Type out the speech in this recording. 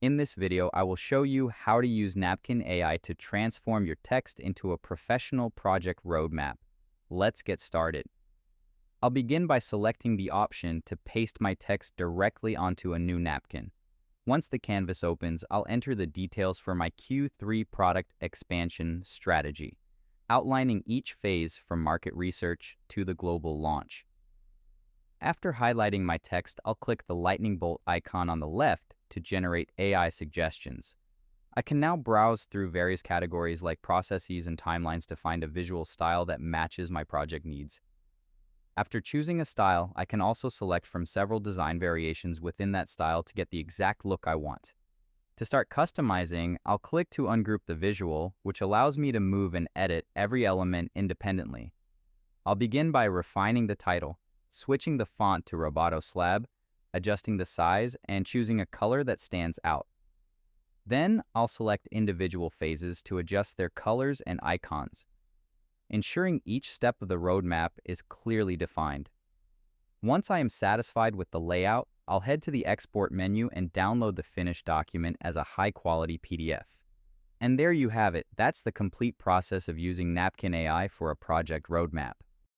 In this video, I will show you how to use Napkin AI to transform your text into a professional project roadmap. Let's get started. I'll begin by selecting the option to paste my text directly onto a new napkin. Once the canvas opens, I'll enter the details for my Q3 product expansion strategy, outlining each phase from market research to the global launch. After highlighting my text, I'll click the lightning bolt icon on the left to generate AI suggestions. I can now browse through various categories like processes and timelines to find a visual style that matches my project needs. After choosing a style, I can also select from several design variations within that style to get the exact look I want. To start customizing, I'll click to ungroup the visual, which allows me to move and edit every element independently. I'll begin by refining the title, switching the font to Roboto Slab, adjusting the size, and choosing a color that stands out. Then I'll select individual phases to adjust their colors and icons, ensuring each step of the roadmap is clearly defined. Once I am satisfied with the layout, I'll head to the export menu and download the finished document as a high-quality PDF. And there you have it. That's the complete process of using Napkin AI for a project roadmap.